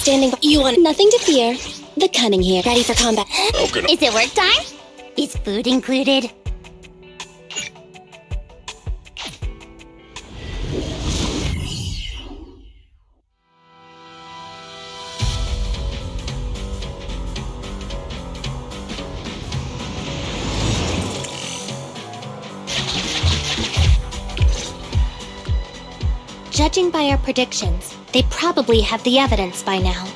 standing by. You want nothing to fear. The cunning here. Ready for combat. Okay. Is it work time? Is food included? Judging by our predictions, they probably have the evidence by now.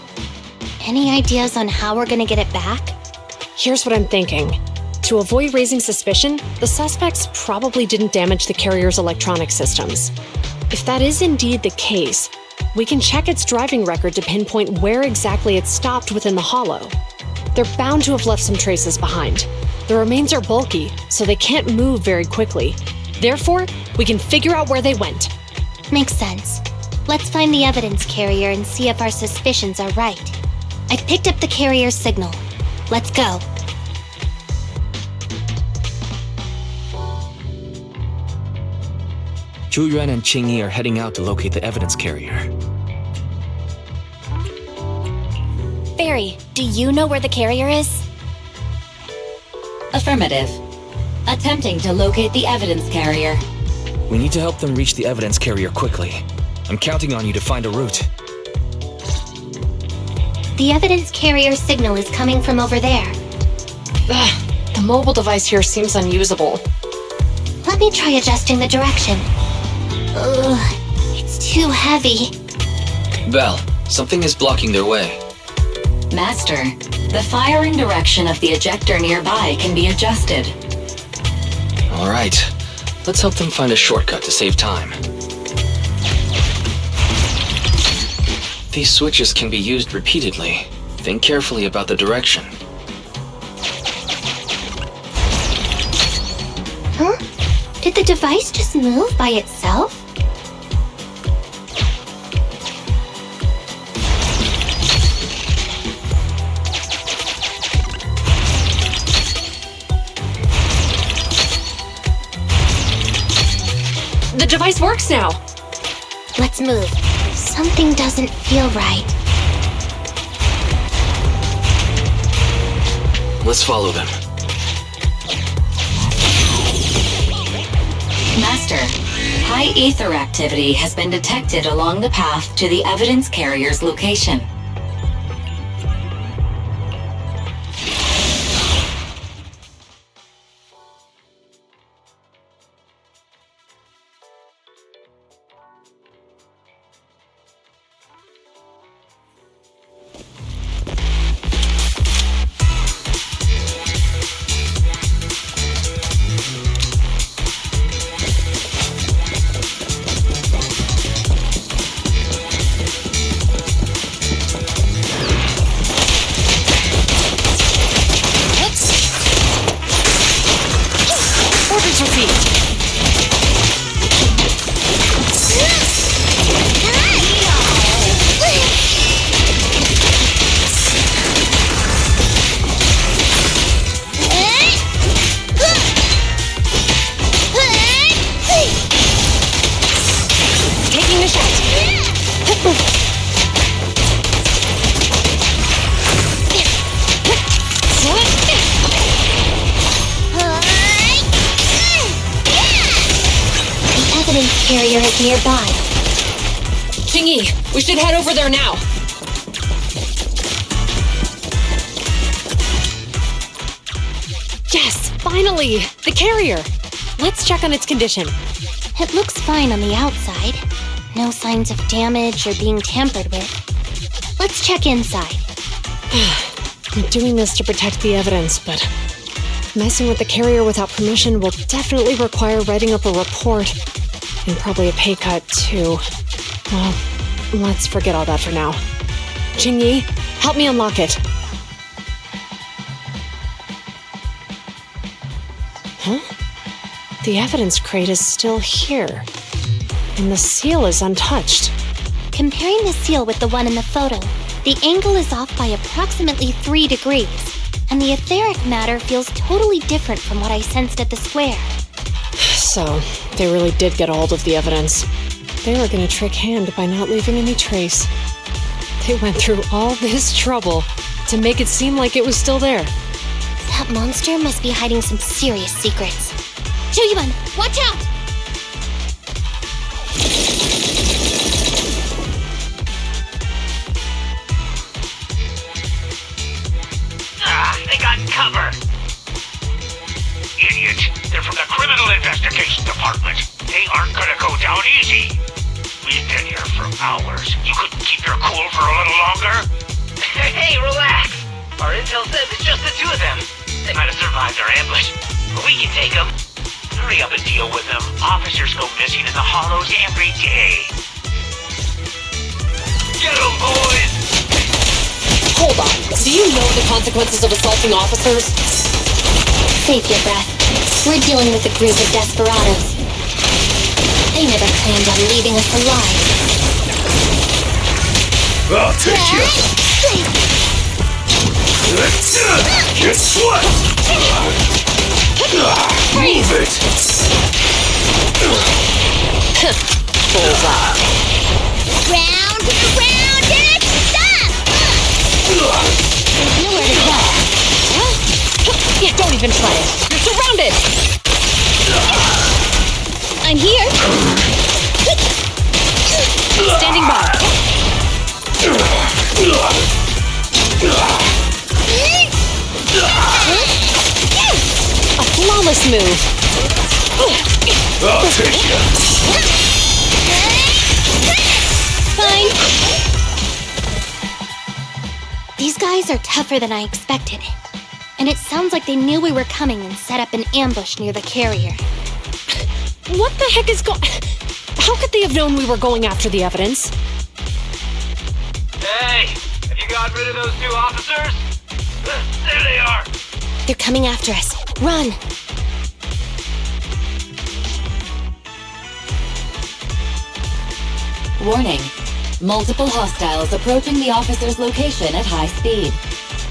Any ideas on how we're gonna get it back? Here's what I'm thinking. To avoid raising suspicion, the suspects probably didn't damage the carrier's electronic systems. If that is indeed the case, we can check its driving record to pinpoint where exactly it stopped within the hollow. They're bound to have left some traces behind. The remains are bulky, so they can't move very quickly. Therefore, we can figure out where they went. Makes sense. Let's find the evidence carrier and see if our suspicions are right. I picked up the carrier's signal. Let's go. Zhu Yuan and Qing Yi are heading out to locate the evidence carrier. Barry, do you know where the carrier is? Affirmative. Attempting to locate the evidence carrier. We need to help them reach the evidence carrier quickly. I'm counting on you to find a route. The evidence carrier signal is coming from over there. The mobile device here seems unusable. Let me try adjusting the direction. Ugh, it's too heavy. Val, something is blocking their way. Master, the firing direction of the ejector nearby can be adjusted. All right, let's help them find a shortcut to save time. These switches can be used repeatedly. Think carefully about the direction. Huh? Did the device just move by itself? The device works now! Let's move. Something doesn't feel right. Let's follow them. Master, high ether activity has been detected along the path to the evidence carrier's location. Carrier is nearby. Qing Yi, we should head over there now. Yes, finally! The carrier! Let's check on its condition. It looks fine on the outside. No signs of damage or being tampered with. Let's check inside. I'm doing this to protect the evidence, but messing with the carrier without permission will definitely require writing up a report. And probably a pay cut, too. Well, let's forget all that for now. Qing Yi, help me unlock it. Huh? The evidence crate is still here. And the seal is untouched. Comparing the seal with the one in the photo, the angle is off by approximately 3 degrees, and the etheric matter feels totally different from what I sensed at the square. So, they really did get a hold of the evidence. They were gonna trick Hand by not leaving any trace. They went through all this trouble to make it seem like it was still there. That monster must be hiding some serious secrets. Chuyuan, watch out! They got cover! Idiot! They're from the Criminal Investigation Department. They aren't gonna go down easy. We've been here for hours. You couldn't keep your cool for a little longer? Hey, relax! Our intel says it's just the two of them. They might have survived our ambush, but we can take them. Hurry up and deal with them. Officers go missing in the hollows every day. Get them, boys! Hold on. Do you know the consequences of assaulting officers? Save your breath. We're dealing with a group of desperados. They never planned on leaving us alive. I'll take you! Get swept! Move it! Bullseye. Round and round and stop! There's nowhere to go. Yeah, don't even try it. You're surrounded! I'm here. Standing by. A flawless move. I'll take you! Fine. These guys are tougher than I expected. And it sounds like they knew we were coming and set up an ambush near the carrier. What the heck is going... How could they have known we were going after the evidence? Hey! Have you gotten rid of those two officers? There they are! They're coming after us. Run! Warning. Multiple hostiles approaching the officer's location at high speed.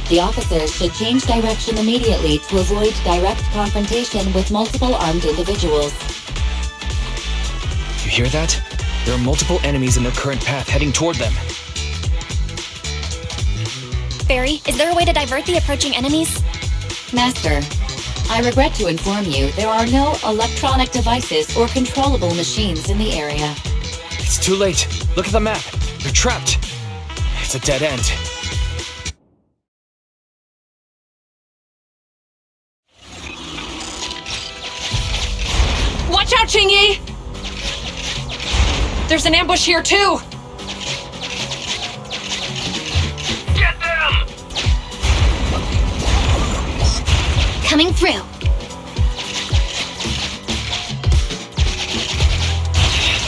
The officers should change direction immediately to avoid direct confrontation with multiple armed individuals. You hear that? There are multiple enemies in their current path heading toward them. Barry, is there a way to divert the approaching enemies? Master, I regret to inform you there are no electronic devices or controllable machines in the area. It's too late. Look at the map. They're trapped. It's a dead end. Watch out, Qingyi! There's an ambush here, too! Get them! Coming through.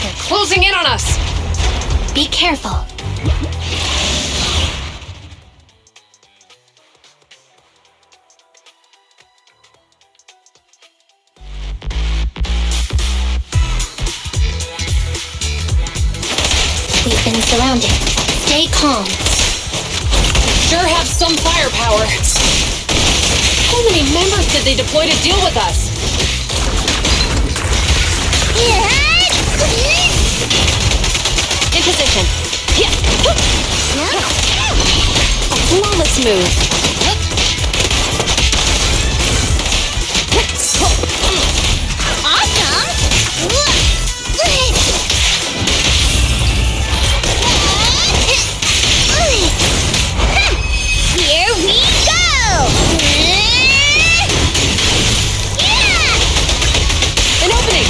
They're closing in on us! Be careful. We've been surrounded. Stay calm. Sure have some firepower. How many members did they deploy to deal with us? In position. Yeah. A flawless move. Here we go! An opening.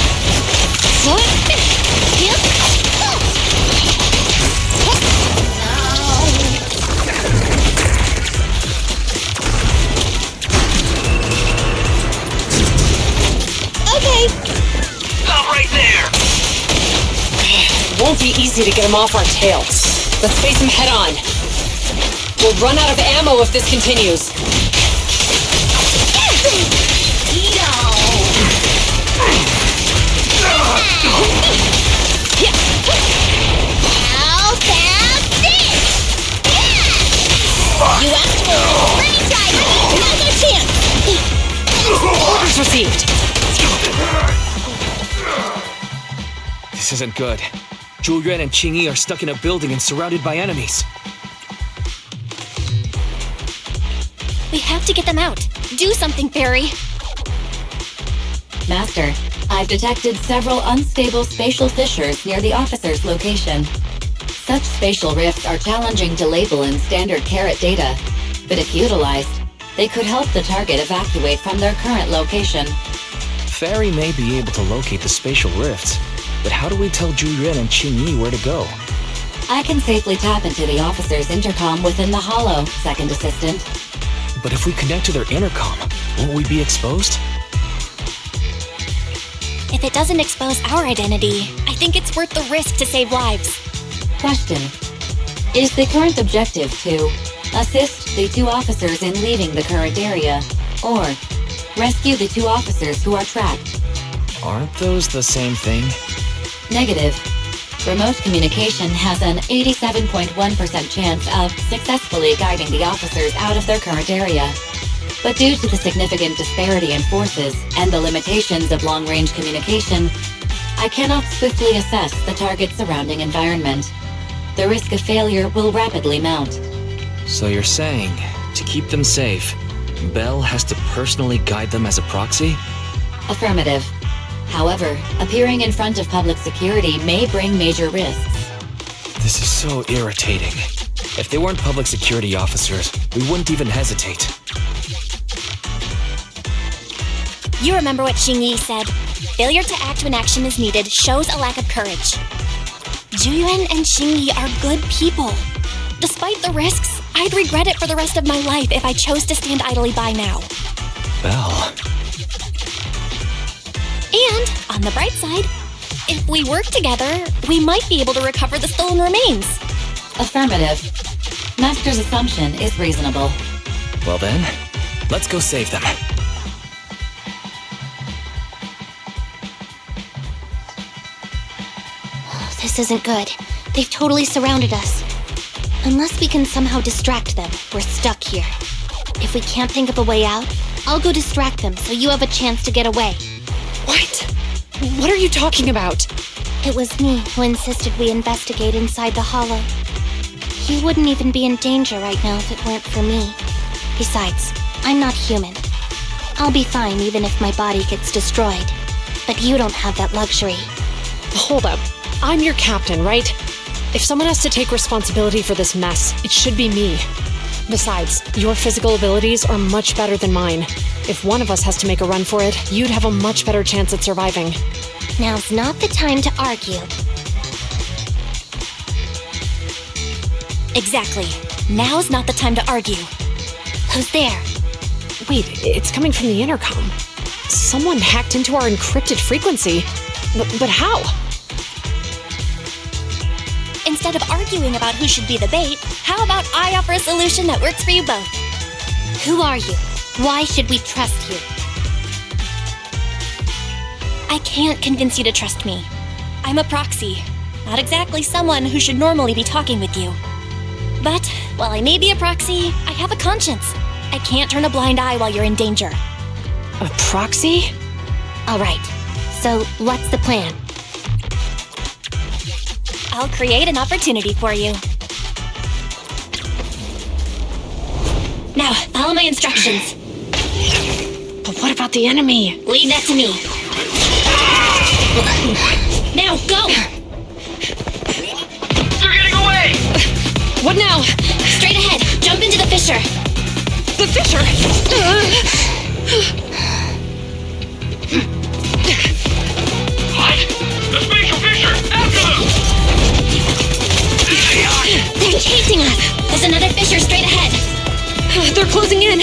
Okay. Stop right there! Won't be easy to get him off our tail. Let's face him head on. We'll run out of ammo if this continues. How about this? You asked for it. Let me try. Now's our chance. Orders received. This isn't good. Zhu Yuan and Qingyi are stuck in a building and surrounded by enemies. We have to get them out. Do something, Barry. Master, I've detected several unstable spatial fissures near the officer's location. Such spatial rifts are challenging to label in standard carrot data, but if utilized, they could help the target evacuate from their current location. Fairy may be able to locate the spatial rifts, but how do we tell Zhu Yuan and Qing Yi where to go? I can safely tap into the officer's intercom within the hollow, Second Assistant. But if we connect to their intercom, won't we be exposed? If it doesn't expose our identity, I think it's worth the risk to save lives. Question. Is the current objective to assist the 2 officers in leaving the current area, or rescue the 2 officers who are trapped? Aren't those the same thing? Negative. Remote communication has an 87.1% chance of successfully guiding the officers out of their current area. But due to the significant disparity in forces and the limitations of long-range communication, I cannot swiftly assess the target's surrounding environment. The risk of failure will rapidly mount. So you're saying, to keep them safe, Bell has to personally guide them as a proxy? Affirmative. However, appearing in front of public security may bring major risks. This is so irritating. If they weren't public security officers, we wouldn't even hesitate. You remember what Xing Yi said. Failure to act when action is needed shows a lack of courage. Juyuan and Xing Yi are good people. Despite the risks, I'd regret it for the rest of my life if I chose to stand idly by now. Bell. And, on the bright side, if we work together, we might be able to recover the stolen remains. Affirmative. Master's assumption is reasonable. Well then, let's go save them. This isn't good. They've totally surrounded us. Unless we can somehow distract them, we're stuck here. If we can't think of a way out, I'll go distract them so you have a chance to get away. What? What are you talking about? It was me who insisted we investigate inside the hollow. You wouldn't even be in danger right now if it weren't for me. Besides, I'm not human. I'll be fine even if my body gets destroyed. But you don't have that luxury. Hold up. I'm your captain, right? If someone has to take responsibility for this mess, it should be me. Besides, your physical abilities are much better than mine. If one of us has to make a run for it, you'd have a much better chance at surviving. Now's not the time to argue. Exactly. Now's not the time to argue. Who's there? Wait, it's coming from the intercom. Someone hacked into our encrypted frequency. But how? Instead of arguing about who should be the bait, how about I offer a solution that works for you both? Who are you? Why should we trust you? I can't convince you to trust me. I'm a proxy, not exactly someone who should normally be talking with you. But while I may be a proxy, I have a conscience. I can't turn a blind eye while you're in danger. A proxy? All right. So, what's the plan? I'll create an opportunity for you. Now, follow my instructions. But what about the enemy? Leave that to me. Now, go! They're getting away! What now? Straight ahead. Jump into the fissure. The fissure! What? The spatial fissure! After them! They're chasing us. There's another fissure straight ahead. They're closing in.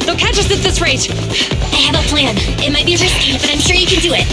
They'll catch us at this rate. I have a plan. It might be risky, but I'm sure you can do it.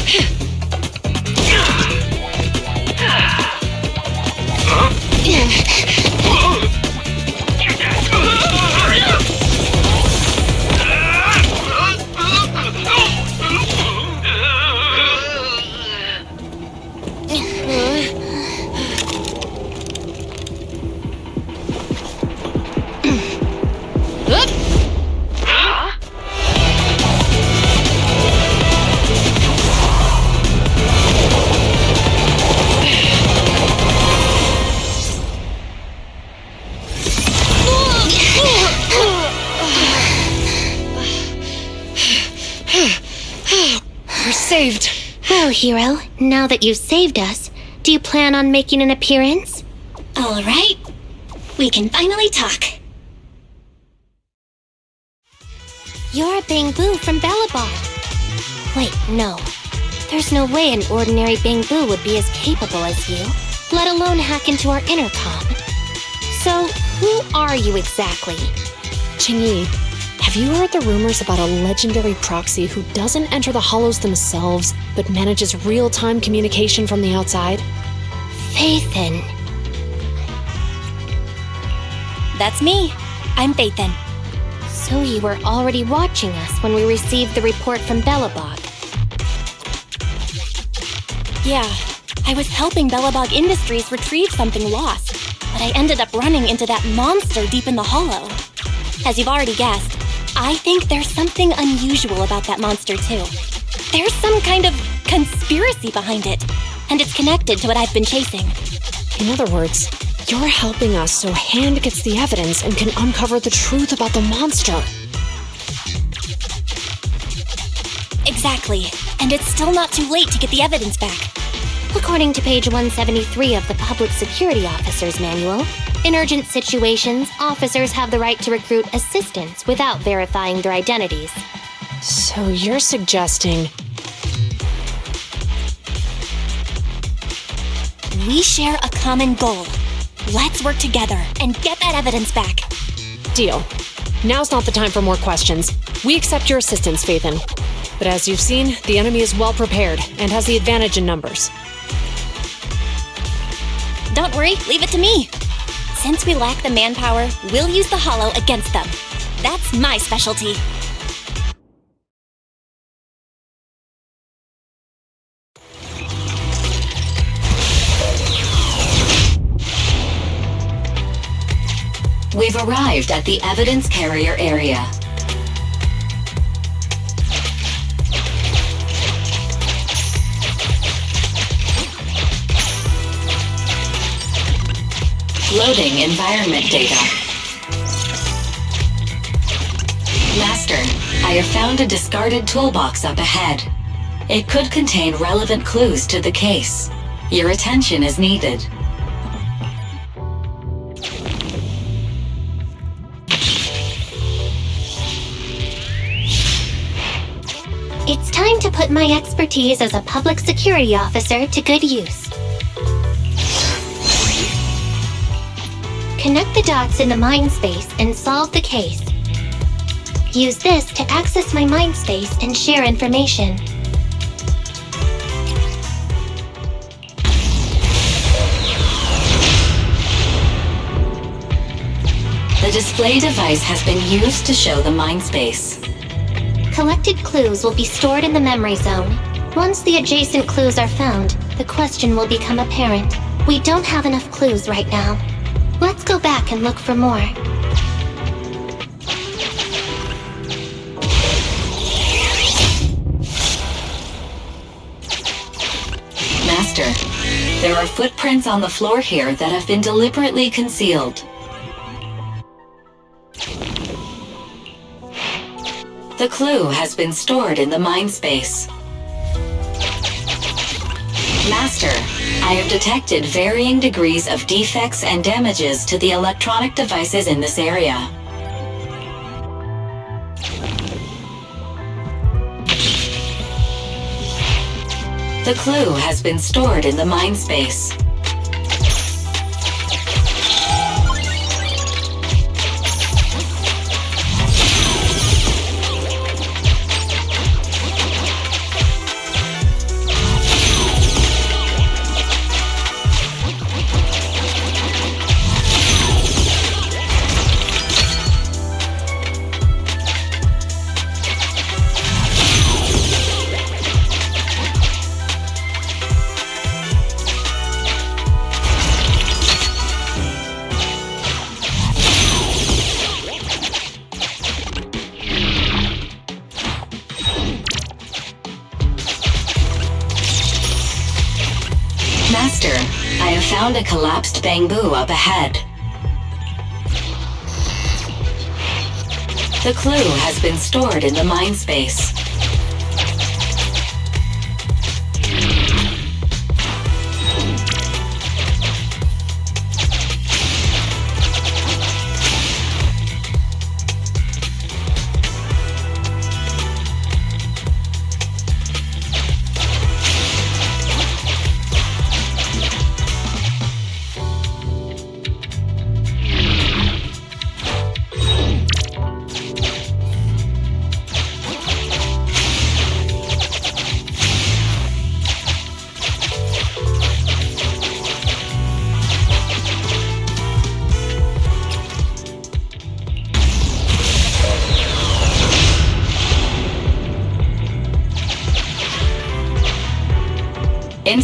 hero. Now that you've saved us, do you plan on making an appearance? All right. We can finally talk. You're a Bangbu from Bellabon. Wait, no. There's no way an ordinary Bangbu would be as capable as you, let alone hack into our intercom. So, who are you exactly? Qingyi, have you heard the rumors about a legendary proxy who doesn't enter the hollows themselves, but manages real-time communication from the outside? Faithin. That's me. I'm Faithin. So you were already watching us when we received the report from Bellabog. Yeah, I was helping Bellabog Industries retrieve something lost, but I ended up running into that monster deep in the hollow. As you've already guessed, I think there's something unusual about that monster too. There's some kind of conspiracy behind it, and it's connected to what I've been chasing. In other words, you're helping us so Hand gets the evidence and can uncover the truth about the monster. Exactly, and it's still not too late to get the evidence back. According to page 173 of the Public Security Officer's Manual, in urgent situations, officers have the right to recruit assistants without verifying their identities. So you're suggesting... We share a common goal. Let's work together and get that evidence back. Deal. Now's not the time for more questions. We accept your assistance, Faithin. But as you've seen, the enemy is well prepared and has the advantage in numbers. Don't worry, leave it to me. Since we lack the manpower, we'll use the hollow against them. That's my specialty. We've arrived at the evidence carrier area. Loading environment data. Master, I have found a discarded toolbox up ahead. It could contain relevant clues to the case. Your attention is needed. It's time to put my expertise as a public security officer to good use. Connect the dots in the mind space and solve the case. Use this to access my mind space and share information. The display device has been used to show the mind space. Collected clues will be stored in the memory zone. Once the adjacent clues are found, the question will become apparent. We don't have enough clues right now. Let's go back and look for more. Master, there are footprints on the floor here that have been deliberately concealed. The clue has been stored in the mind space. Master, I have detected varying degrees of defects and damages to the electronic devices in this area. The clue has been stored in the mind space. Master, I have found a collapsed bamboo up ahead. The clue has been stored in the mind space.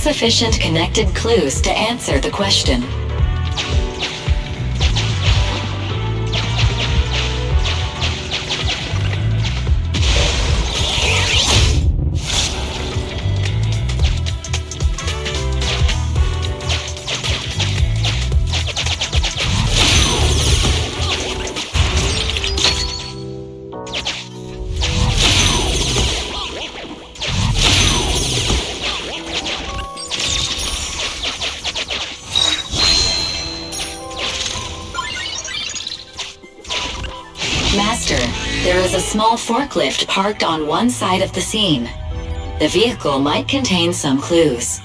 insufficient connected clues to answer the question. Master, there is a small forklift parked on one side of the scene. The vehicle might contain some clues.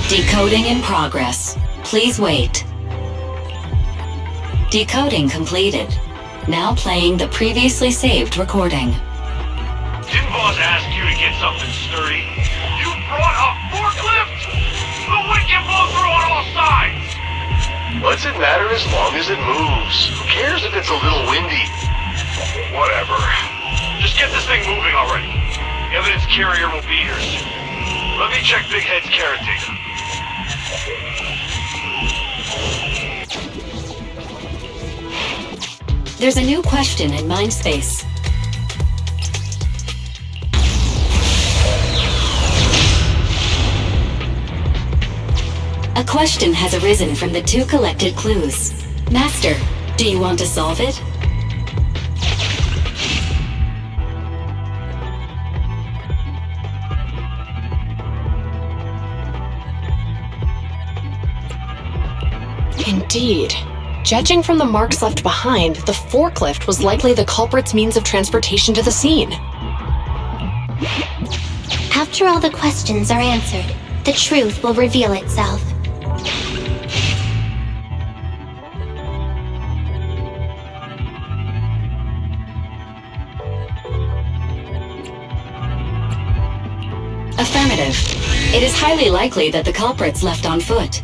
Decoding in progress. Please wait. Decoding completed. Now playing the previously saved recording. Didn't boss ask you to get something sturdy? You brought a forklift? The wind can blow through on all sides! What's it matter as long as it moves? Who cares if it's a little windy? Whatever. Just get this thing moving already. The evidence carrier will be here soon. Let me check Big Head's caretaker. There's a new question in Mindspace. A question has arisen from the two collected clues. Master, do you want to solve it? Indeed. Judging from the marks left behind, the forklift was likely the culprit's means of transportation to the scene. After all the questions are answered, the truth will reveal itself. Affirmative. It is highly likely that the culprit's left on foot.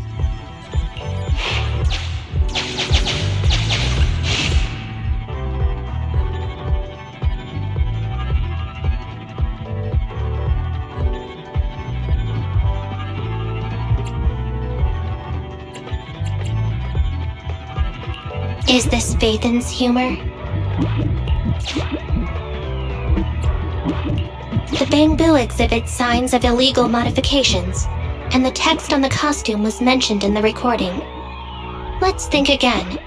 Is this Phaethon's humor? The bamboo exhibits signs of illegal modifications, and the text on the costume was mentioned in the recording. Let's think again.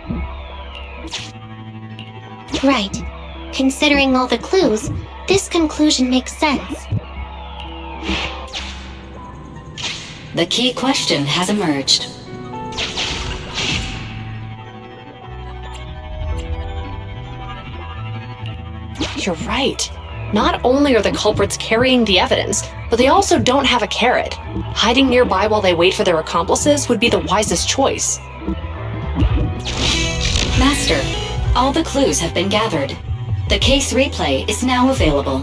Right. Considering all the clues, this conclusion makes sense. The key question has emerged. You're right. Not only are the culprits carrying the evidence, but they also don't have a carrot. Hiding nearby while they wait for their accomplices would be the wisest choice. Master, all the clues have been gathered. The case replay is now available.